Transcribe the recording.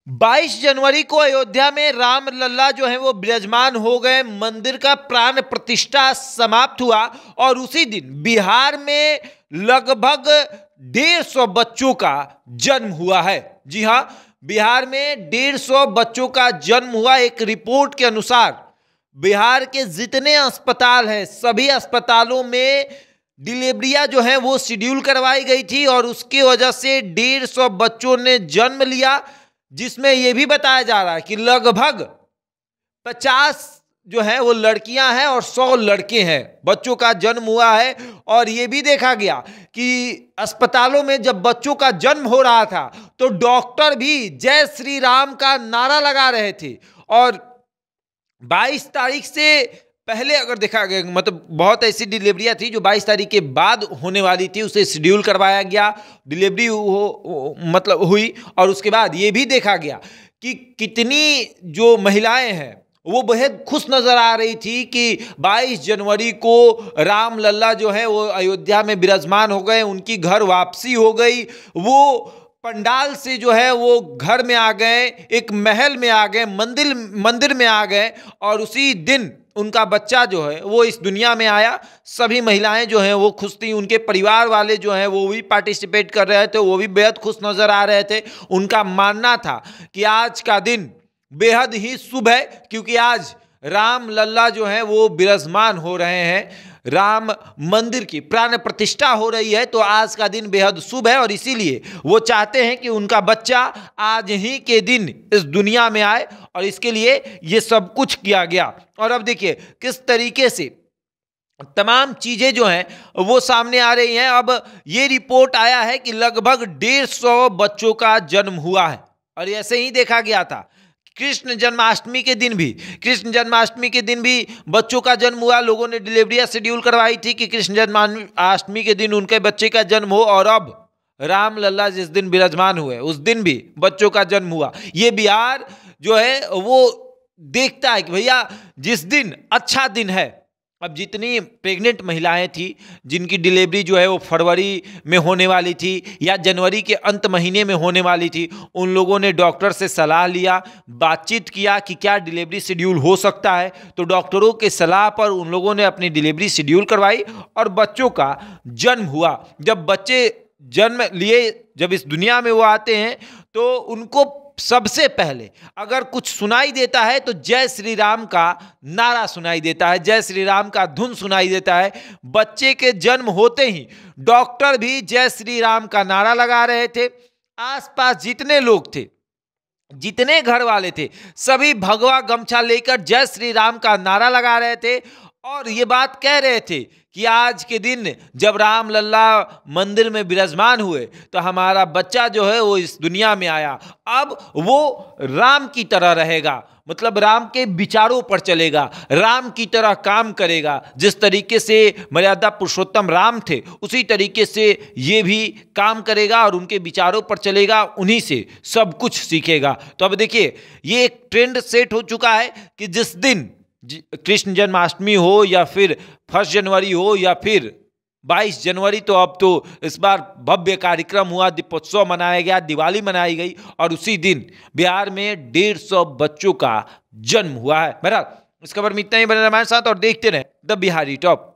22 जनवरी को अयोध्या में राम लल्ला जो है वो विराजमान हो गए, मंदिर का प्राण प्रतिष्ठा समाप्त हुआ और उसी दिन बिहार में लगभग 150 बच्चों का जन्म हुआ है। जी हां, बिहार में 150 बच्चों का जन्म हुआ। एक रिपोर्ट के अनुसार बिहार के जितने अस्पताल हैं सभी अस्पतालों में डिलीवरियां जो है वो शेड्यूल करवाई गई थी और उसकी वजह से 150 बच्चों ने जन्म लिया, जिसमें यह भी बताया जा रहा है कि लगभग 50 जो है वो लड़कियां हैं और 100 लड़के हैं। बच्चों का जन्म हुआ है और यह भी देखा गया कि अस्पतालों में जब बच्चों का जन्म हो रहा था तो डॉक्टर भी जय श्री राम का नारा लगा रहे थे। और 22 तारीख से पहले अगर देखा गया, मतलब बहुत ऐसी डिलीवरियां थी जो 22 तारीख के बाद होने वाली थी, उसे शेड्यूल करवाया गया, डिलीवरी मतलब हुई। और उसके बाद ये भी देखा गया कि कितनी जो महिलाएं हैं वो बेहद खुश नजर आ रही थी कि 22 जनवरी को राम लल्ला जो है वो अयोध्या में विराजमान हो गए, उनकी घर वापसी हो गई। वो पंडाल से जो है वो घर में आ गए, एक महल में आ गए, मंदिर में आ गए और उसी दिन उनका बच्चा जो है वो इस दुनिया में आया। सभी महिलाएं जो हैं वो खुश थी, उनके परिवार वाले जो हैं वो भी पार्टिसिपेट कर रहे थे, वो भी बेहद खुश नजर आ रहे थे। उनका मानना था कि आज का दिन बेहद ही शुभ है क्योंकि आज राम लल्ला जो है वो विराजमान हो रहे हैं, राम मंदिर की प्राण प्रतिष्ठा हो रही है, तो आज का दिन बेहद शुभ है और इसीलिए वो चाहते हैं कि उनका बच्चा आज ही के दिन इस दुनिया में आए और इसके लिए ये सब कुछ किया गया। और अब देखिए किस तरीके से तमाम चीजें जो हैं वो सामने आ रही हैं। अब ये रिपोर्ट आया है कि लगभग 150 बच्चों का जन्म हुआ है और ऐसे ही देखा गया था कृष्ण जन्माष्टमी के दिन भी बच्चों का जन्म हुआ। लोगों ने डिलीवरियां शेड्यूल करवाई थी कि कृष्ण जन्माष्टमी के दिन उनके बच्चे का जन्म हो और अब राम लल्ला जिस दिन विराजमान हुए उस दिन भी बच्चों का जन्म हुआ। ये बिहार जो है वो देखता है कि भैया जिस दिन अच्छा दिन है। अब जितनी प्रेग्नेंट महिलाएं थी जिनकी डिलीवरी जो है वो फरवरी में होने वाली थी या जनवरी के अंत महीने में होने वाली थी, उन लोगों ने डॉक्टर से सलाह लिया, बातचीत किया कि क्या डिलीवरी शेड्यूल हो सकता है। तो डॉक्टरों के सलाह पर उन लोगों ने अपनी डिलीवरी शेड्यूल करवाई और बच्चों का जन्म हुआ। जब बच्चे जन्म लिए, जब इस दुनिया में वो आते हैं तो उनको सबसे पहले अगर कुछ सुनाई देता है तो जय श्री राम का नारा सुनाई देता है, जय श्री राम का धुन सुनाई देता है। बच्चे के जन्म होते ही डॉक्टर भी जय श्री राम का नारा लगा रहे थे। आसपास जितने लोग थे, जितने घर वाले थे, सभी भगवा गमछा लेकर जय श्री राम का नारा लगा रहे थे और ये बात कह रहे थे कि आज के दिन जब राम लल्ला मंदिर में विराजमान हुए तो हमारा बच्चा जो है वो इस दुनिया में आया, अब वो राम की तरह रहेगा, मतलब राम के विचारों पर चलेगा, राम की तरह काम करेगा। जिस तरीके से मर्यादा पुरुषोत्तम राम थे उसी तरीके से ये भी काम करेगा और उनके विचारों पर चलेगा, उन्हीं से सब कुछ सीखेगा। तो अब देखिए ये एक ट्रेंड सेट हो चुका है कि जिस दिन कृष्ण जन्माष्टमी हो या फिर 1 जनवरी हो या फिर 22 जनवरी, तो अब तो इस बार भव्य कार्यक्रम हुआ, दीपोत्सव मनाया गया, दिवाली मनाई गई और उसी दिन बिहार में 150 बच्चों का जन्म हुआ है। बहरहाल इस खबर में इतना ही, बने रहिए हमारे साथ और देखते रहें द बिहारी टॉप।